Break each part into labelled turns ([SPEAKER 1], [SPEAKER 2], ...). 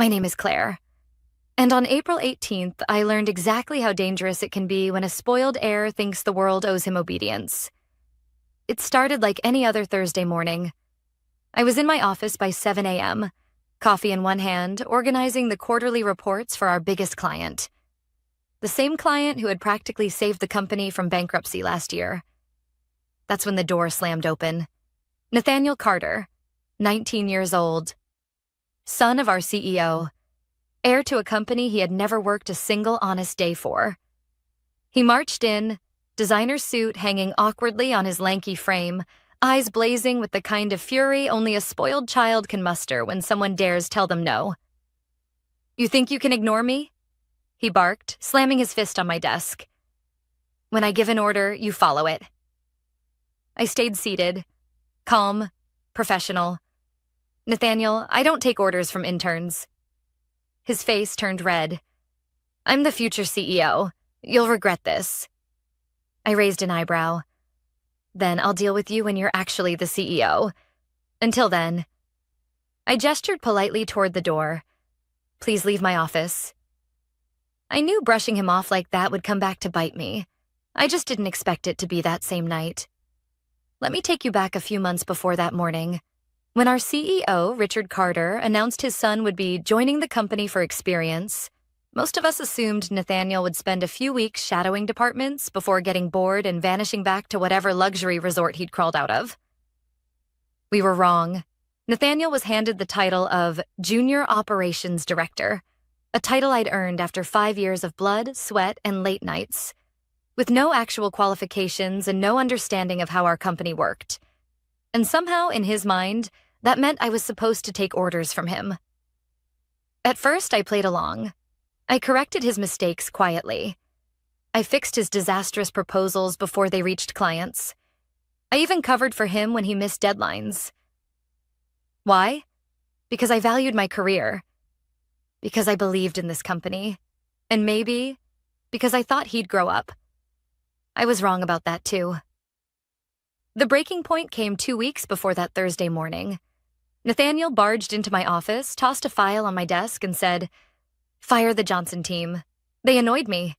[SPEAKER 1] My name is Claire. And on April 18th, I learned exactly how dangerous it can be when a spoiled heir thinks the world owes him obedience. It started like any other Thursday morning. I was in my office by 7 a.m., coffee in one hand, organizing the quarterly reports for our biggest client. The same client who had practically saved the company from bankruptcy last year. That's when the door slammed open. Nathaniel Carter, 19 years old, son of our CEO, heir to a company he had never worked a single honest day for. He marched in, designer suit hanging awkwardly on his lanky frame, eyes blazing with the kind of fury only a spoiled child can muster when someone dares tell them no. "You think you can ignore me?" he barked, slamming his fist on my desk. "When I give an order, you follow it." I stayed seated, calm, professional. "Nathaniel, I don't take orders from interns." His face turned red. "I'm the future CEO. You'll regret this." I raised an eyebrow. "Then I'll deal with you when you're actually the CEO. Until then." I gestured politely toward the door. "Please leave my office." I knew brushing him off like that would come back to bite me. I just didn't expect it to be that same night. Let me take you back a few months before that morning. When our CEO, Richard Carter, announced his son would be joining the company for experience, most of us assumed Nathaniel would spend a few weeks shadowing departments before getting bored and vanishing back to whatever luxury resort he'd crawled out of. We were wrong. Nathaniel was handed the title of Junior Operations Director, a title I'd earned after 5 years of blood, sweat, and late nights, with no actual qualifications and no understanding of how our company worked. And somehow, in his mind, that meant I was supposed to take orders from him. At first, I played along. I corrected his mistakes quietly. I fixed his disastrous proposals before they reached clients. I even covered for him when he missed deadlines. Why? Because I valued my career. Because I believed in this company. And maybe because I thought he'd grow up. I was wrong about that too. The breaking point came 2 weeks before that Thursday morning. Nathaniel barged into my office, tossed a file on my desk, and said, "Fire the Johnson team. They annoyed me."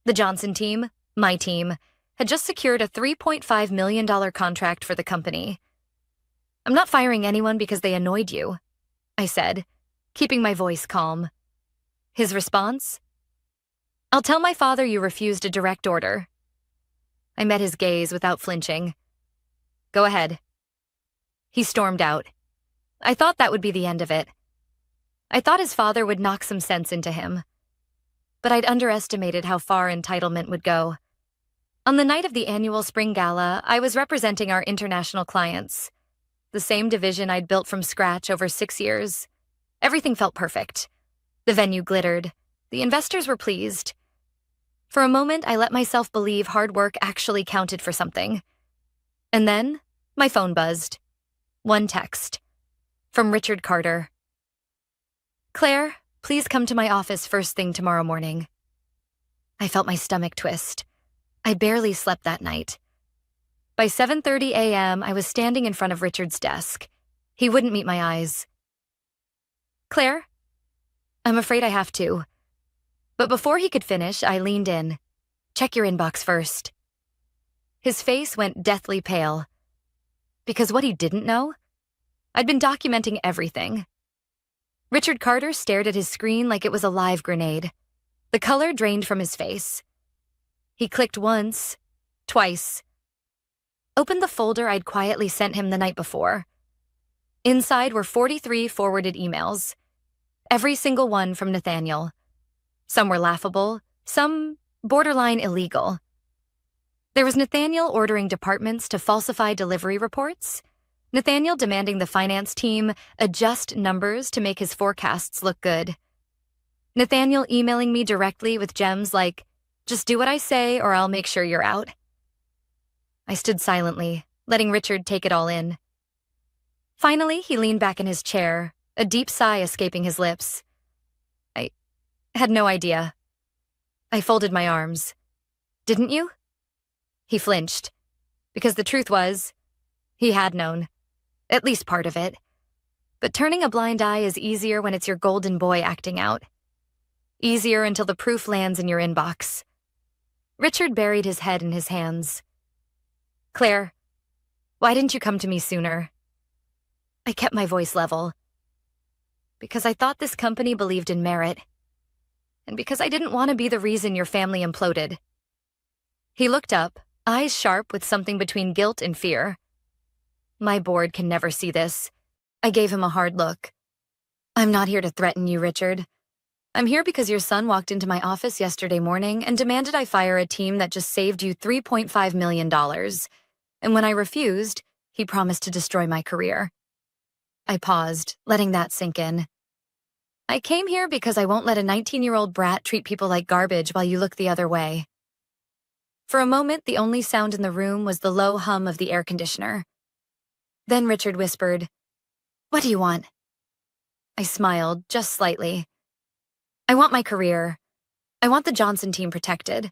[SPEAKER 1] The Johnson team, my team, had just secured a $3.5 million contract for the company. "I'm not firing anyone because they annoyed you," I said, keeping my voice calm. His response? "I'll tell my father you refused a direct order." I met his gaze without flinching. "Go ahead." He stormed out. I thought that would be the end of it. I thought his father would knock some sense into him. But I'd underestimated how far entitlement would go. On the night of the annual spring gala, I was representing our international clients, the same division I'd built from scratch over 6 years. Everything felt perfect. The venue glittered. The investors were pleased. For a moment, I let myself believe hard work actually counted for something. And then, my phone buzzed. One text. From Richard Carter. "Claire, please come to my office first thing tomorrow morning." I felt my stomach twist. I barely slept that night. By 7:30 a.m., I was standing in front of Richard's desk. He wouldn't meet my eyes. "Claire, I'm afraid I have to." But before he could finish, I leaned in. "Check your inbox first." His face went deathly pale. Because what he didn't know? I'd been documenting everything. Richard Carter stared at his screen like it was a live grenade. The color drained from his face. He clicked once, twice. Opened the folder I'd quietly sent him the night before. Inside were 43 forwarded emails. Every single one from Nathaniel. Some were laughable, some borderline illegal. There was Nathaniel ordering departments to falsify delivery reports, Nathaniel demanding the finance team adjust numbers to make his forecasts look good, Nathaniel emailing me directly with gems like, "Just do what I say or I'll make sure you're out." I stood silently, letting Richard take it all in. Finally, he leaned back in his chair, a deep sigh escaping his lips. "I had no idea." I folded my arms. "Didn't you?" He flinched, because the truth was, he had known, at least part of it. But turning a blind eye is easier when it's your golden boy acting out. Easier until the proof lands in your inbox. Richard buried his head in his hands. Claire, why didn't you come to me sooner? I kept my voice level. Because I thought this company believed in merit. And because I didn't want to be the reason your family imploded. He looked up, eyes sharp with something between guilt and fear. My board can never see this. I gave him a hard look. I'm not here to threaten you, Richard. I'm here because your son walked into my office yesterday morning and demanded I fire a team that just saved you $3.5 million. And when I refused, he promised to destroy my career. I paused, letting that sink in. I came here because I won't let a 19-year-old brat treat people like garbage while you look the other way. For a moment, the only sound in the room was the low hum of the air conditioner. Then Richard whispered, "What do you want?" I smiled, just slightly. I want my career. I want the Johnson team protected.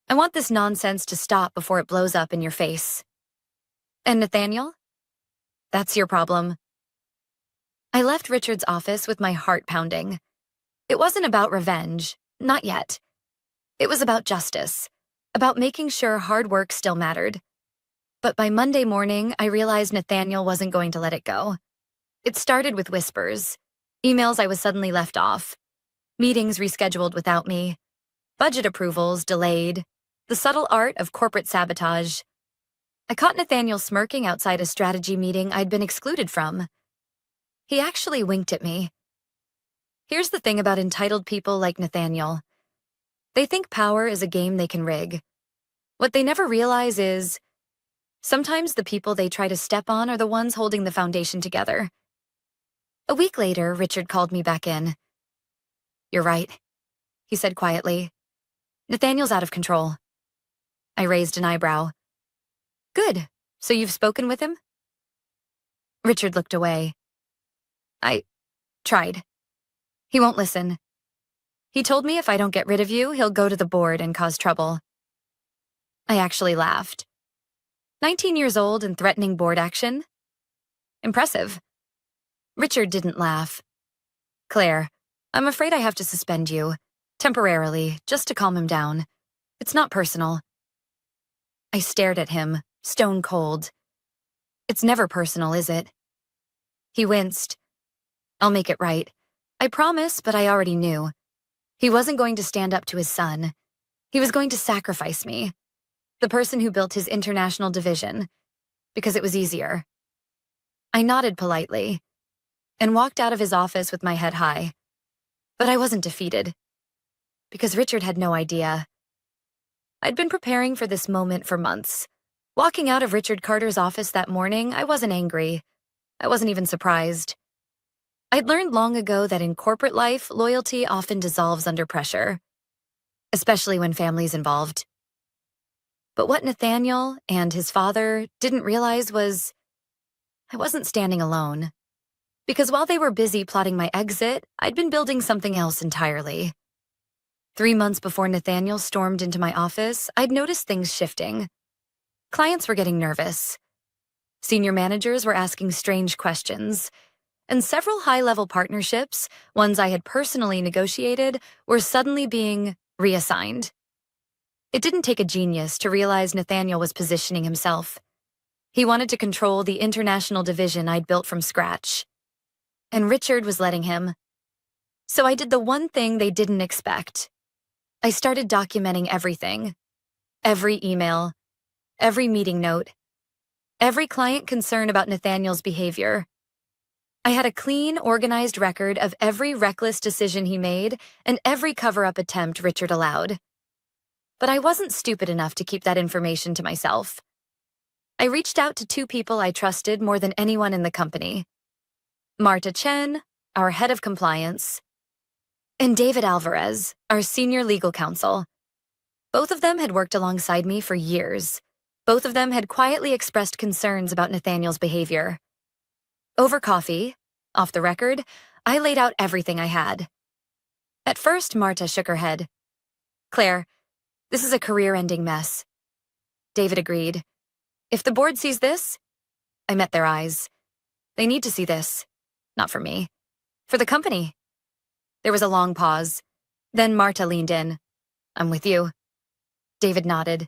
[SPEAKER 1] I want this nonsense to stop before it blows up in your face. And Nathaniel? That's your problem. I left Richard's office with my heart pounding. It wasn't about revenge, not yet. It was about justice, about making sure hard work still mattered. But by Monday morning, I realized Nathaniel wasn't going to let it go. It started with whispers, emails I was suddenly left off, meetings rescheduled without me, budget approvals delayed, the subtle art of corporate sabotage. I caught Nathaniel smirking outside a strategy meeting I'd been excluded from. He actually winked at me. Here's the thing about entitled people like Nathaniel. They think power is a game they can rig. What they never realize is, sometimes the people they try to step on are the ones holding the foundation together. A week later, Richard called me back in. You're right, he said quietly. Nathaniel's out of control. I raised an eyebrow. Good, so you've spoken with him? Richard looked away. I tried. He won't listen. He told me if I don't get rid of you, he'll go to the board and cause trouble. I actually laughed. 19 years old and threatening board action? Impressive. Richard didn't laugh. Claire, I'm afraid I have to suspend you, temporarily, just to calm him down. It's not personal. I stared at him, stone cold. It's never personal, is it? He winced. I'll make it right. I promise, but I already knew. He wasn't going to stand up to his son. He was going to sacrifice me, the person who built his international division, because it was easier. I nodded politely and walked out of his office with my head high. But I wasn't defeated, because Richard had no idea. I'd been preparing for this moment for months. Walking out of Richard Carter's office that morning, I wasn't angry. I wasn't even surprised. I'd learned long ago that in corporate life, loyalty often dissolves under pressure, especially when family's involved. But what Nathaniel and his father didn't realize was I wasn't standing alone. Because while they were busy plotting my exit, I'd been building something else entirely. 3 months before Nathaniel stormed into my office, I'd noticed things shifting. Clients were getting nervous. Senior managers were asking strange questions. And several high-level partnerships, ones I had personally negotiated, were suddenly being reassigned. It didn't take a genius to realize Nathaniel was positioning himself. He wanted to control the international division I'd built from scratch. And Richard was letting him. So I did the one thing they didn't expect. I started documenting everything. Every email, every meeting note, every client concern about Nathaniel's behavior. I had a clean, organized record of every reckless decision he made and every cover-up attempt Richard allowed. But I wasn't stupid enough to keep that information to myself. I reached out to 2 people I trusted more than anyone in the company. Marta Chen, our head of compliance, and David Alvarez, our senior legal counsel. Both of them had worked alongside me for years. Both of them had quietly expressed concerns about Nathaniel's behavior. Over coffee, off the record, I laid out everything I had. At first, Marta shook her head. Claire, this is a career-ending mess. David agreed. If the board sees this, I met their eyes. They need to see this. Not for me. For the company. There was a long pause. Then Marta leaned in. I'm with you. David nodded.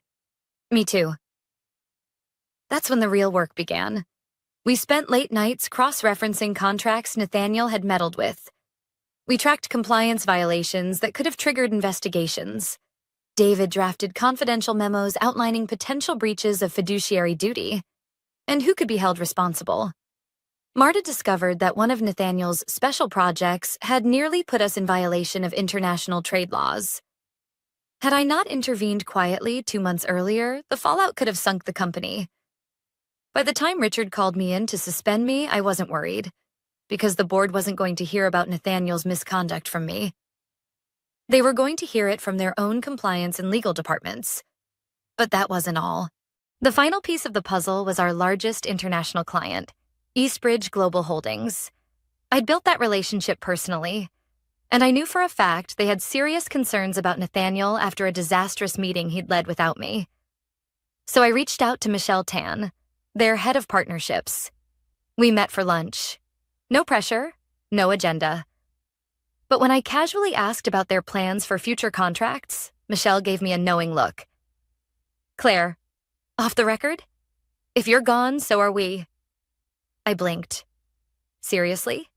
[SPEAKER 1] Me too. That's when the real work began. We spent late nights cross-referencing contracts Nathaniel had meddled with. We tracked compliance violations that could have triggered investigations. David drafted confidential memos outlining potential breaches of fiduciary duty and who could be held responsible. Marta discovered that one of Nathaniel's special projects had nearly put us in violation of international trade laws. Had I not intervened quietly 2 months earlier, the fallout could have sunk the company. By the time Richard called me in to suspend me, I wasn't worried, because the board wasn't going to hear about Nathaniel's misconduct from me. They were going to hear it from their own compliance and legal departments. But that wasn't all. The final piece of the puzzle was our largest international client, Eastbridge Global Holdings. I'd built that relationship personally, and I knew for a fact they had serious concerns about Nathaniel after a disastrous meeting he'd led without me. So I reached out to Michelle Tan, their head of partnerships. We met for lunch. No pressure, no agenda. But when I casually asked about their plans for future contracts, Michelle gave me a knowing look. Claire, off the record? If you're gone, so are we. I blinked. Seriously?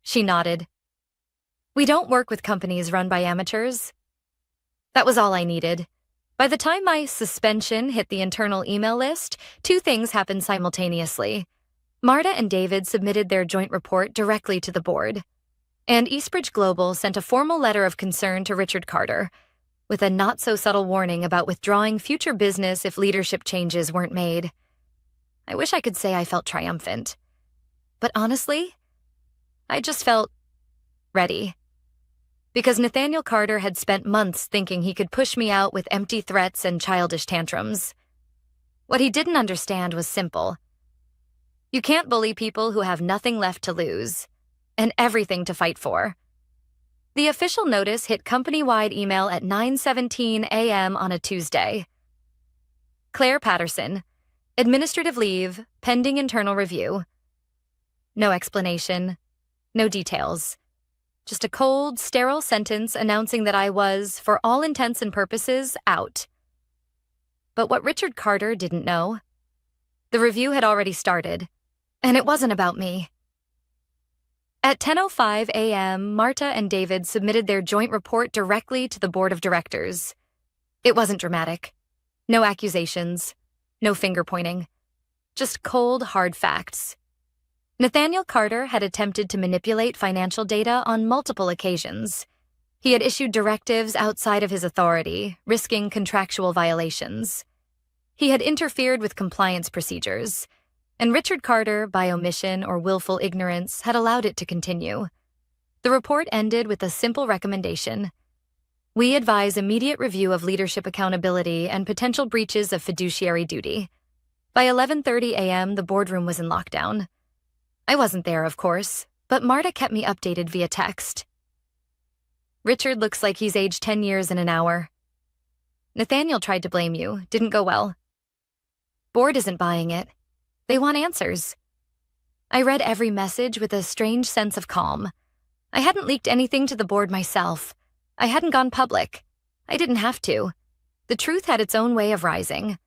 [SPEAKER 1] She nodded. We don't work with companies run by amateurs. That was all I needed. By the time my suspension hit the internal email list, 2 things happened simultaneously. Marta and David submitted their joint report directly to the board, and Eastbridge Global sent a formal letter of concern to Richard Carter, with a not-so-subtle warning about withdrawing future business if leadership changes weren't made. I wish I could say I felt triumphant. But honestly, I just felt ready. Because Nathaniel Carter had spent months thinking he could push me out with empty threats and childish tantrums. What he didn't understand was simple. You can't bully people who have nothing left to lose, and everything to fight for. The official notice hit company-wide email at 9:17 a.m. on a Tuesday. Claire Patterson, administrative leave, pending internal review. No explanation, no details. Just a cold, sterile sentence announcing that I was, for all intents and purposes, out. But what Richard Carter didn't know, the review had already started, and it wasn't about me. At 10:05 a.m., Marta and David submitted their joint report directly to the board of directors. It wasn't dramatic. No accusations, no finger-pointing. Just cold, hard facts. Nathaniel Carter had attempted to manipulate financial data on multiple occasions. He had issued directives outside of his authority, risking contractual violations. He had interfered with compliance procedures, and Richard Carter, by omission or willful ignorance, had allowed it to continue. The report ended with a simple recommendation. We advise immediate review of leadership accountability and potential breaches of fiduciary duty. By 11:30 a.m., the boardroom was in lockdown. I wasn't there, of course, but Marta kept me updated via text. Richard looks like he's aged 10 years in an hour. Nathaniel tried to blame you, didn't go well. Board isn't buying it. They want answers. I read every message with a strange sense of calm. I hadn't leaked anything to the board myself. I hadn't gone public. I didn't have to. The truth had its own way of rising.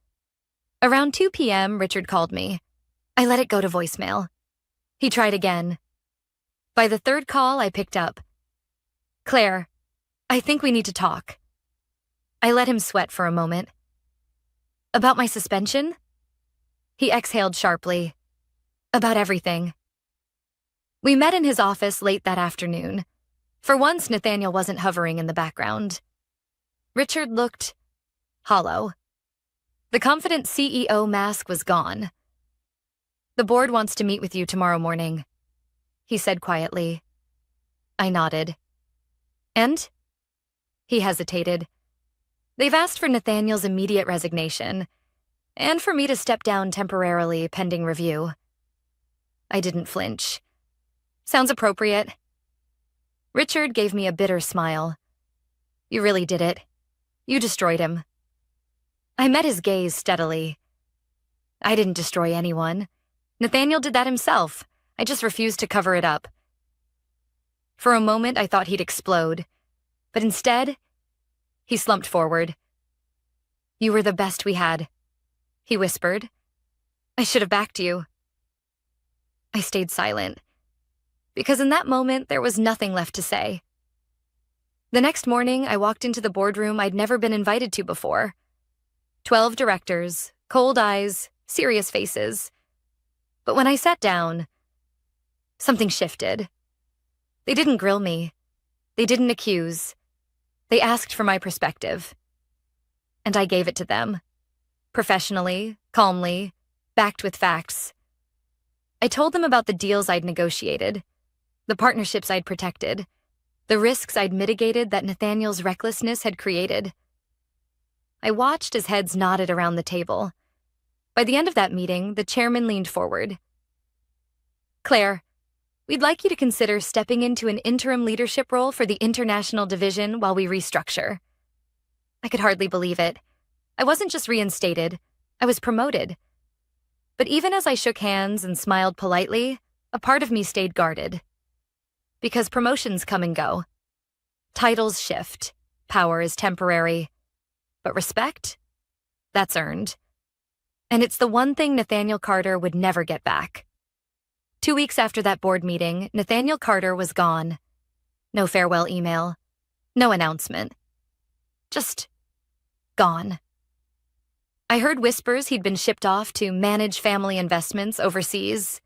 [SPEAKER 1] Around 2 p.m., Richard called me. I let it go to voicemail. He tried again. By the 3rd call, I picked up. Claire, I think we need to talk. I let him sweat for a moment. About my suspension? He exhaled sharply. About everything. We met in his office late that afternoon. For once, Nathaniel wasn't hovering in the background. Richard looked hollow. The confident CEO mask was gone. The board wants to meet with you tomorrow morning, he said quietly. I nodded. And? He hesitated. They've asked for Nathaniel's immediate resignation, and for me to step down temporarily pending review. I didn't flinch. Sounds appropriate. Richard gave me a bitter smile. You really did it. You destroyed him. I met his gaze steadily. I didn't destroy anyone. Nathaniel did that himself. I just refused to cover it up. For a moment, I thought he'd explode, but instead, he slumped forward. "You were the best we had," he whispered. "I should have backed you." I stayed silent, because in that moment, there was nothing left to say. The next morning, I walked into the boardroom I'd never been invited to before. 12 directors, cold eyes, serious faces. But when I sat down, something shifted. They didn't grill me. They didn't accuse. They asked for my perspective. And I gave it to them. Professionally, calmly, backed with facts. I told them about the deals I'd negotiated, the partnerships I'd protected, the risks I'd mitigated that Nathaniel's recklessness had created. I watched as heads nodded around the table. By the end of that meeting, the chairman leaned forward. "Claire, we'd like you to consider stepping into an interim leadership role for the international division while we restructure." I could hardly believe it. I wasn't just reinstated, I was promoted. But even as I shook hands and smiled politely, a part of me stayed guarded. Because promotions come and go. Titles shift. Power is temporary. But respect? That's earned. And it's the one thing Nathaniel Carter would never get back. 2 weeks after that board meeting, Nathaniel Carter was gone. No farewell email. No announcement. Just gone. I heard whispers he'd been shipped off to manage family investments overseas.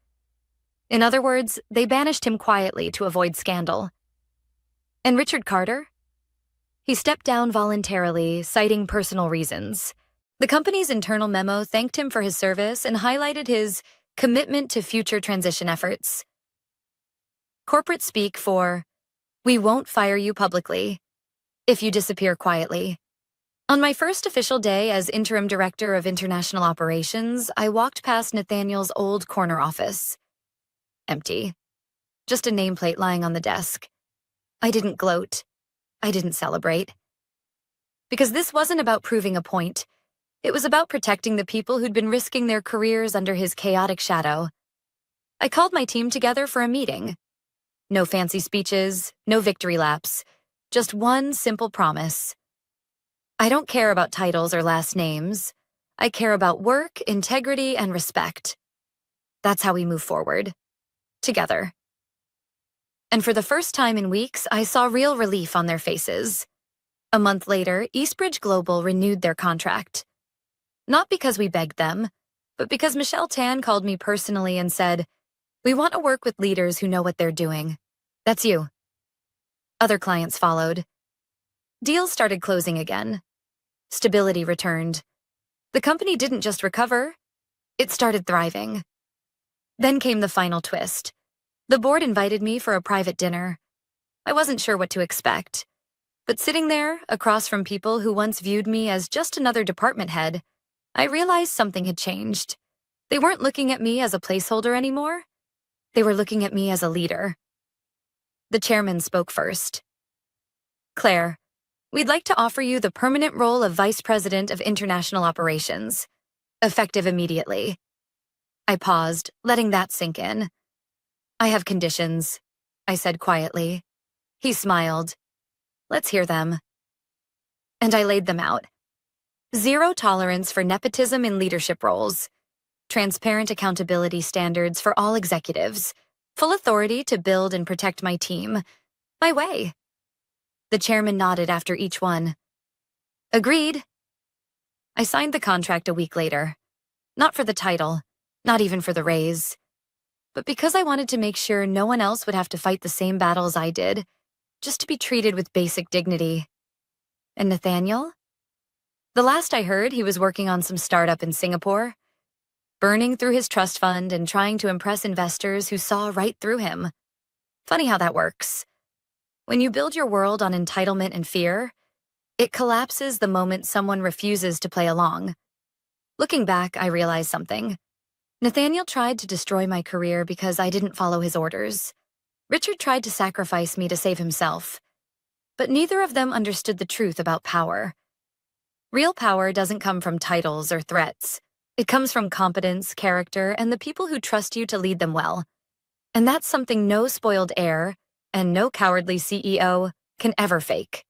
[SPEAKER 1] In other words, they banished him quietly to avoid scandal. And Richard Carter? He stepped down voluntarily, citing personal reasons. The company's internal memo thanked him for his service and highlighted his commitment to future transition efforts. Corporate speak for, "We won't fire you publicly if you disappear quietly." On my first official day as interim director of international operations, I walked past Nathaniel's old corner office. Empty. Just a nameplate lying on the desk. I didn't gloat. I didn't celebrate. Because this wasn't about proving a point. It was about protecting the people who'd been risking their careers under his chaotic shadow. I called my team together for a meeting. No fancy speeches, no victory laps. Just one simple promise. I don't care about titles or last names. I care about work, integrity, and respect. That's how we move forward. Together. And for the first time in weeks, I saw real relief on their faces. A month later, Eastbridge Global renewed their contract. Not because we begged them, but because Michelle Tan called me personally and said, "We want to work with leaders who know what they're doing. That's you." Other clients followed. Deals started closing again. Stability returned. The company didn't just recover, it started thriving. Then came the final twist. The board invited me for a private dinner. I wasn't sure what to expect. But sitting there, across from people who once viewed me as just another department head, I realized something had changed. They weren't looking at me as a placeholder anymore. They were looking at me as a leader. The chairman spoke first. "Claire, we'd like to offer you the permanent role of Vice President of International Operations, effective immediately." I paused, letting that sink in. "I have conditions," I said quietly. He smiled. "Let's hear them." And I laid them out. 0 tolerance for nepotism in leadership roles. Transparent accountability standards for all executives. Full authority to build and protect my team. My way. The chairman nodded after each one. "Agreed." I signed the contract a week later. Not for the title, not even for the raise, but because I wanted to make sure no one else would have to fight the same battles I did, just to be treated with basic dignity. And Nathaniel? The last I heard, he was working on some startup in Singapore, burning through his trust fund and trying to impress investors who saw right through him. Funny how that works. When you build your world on entitlement and fear, it collapses the moment someone refuses to play along. Looking back, I realized something. Nathaniel tried to destroy my career because I didn't follow his orders. Richard tried to sacrifice me to save himself. But neither of them understood the truth about power. Real power doesn't come from titles or threats. It comes from competence, character, and the people who trust you to lead them well. And that's something no spoiled heir and no cowardly CEO can ever fake.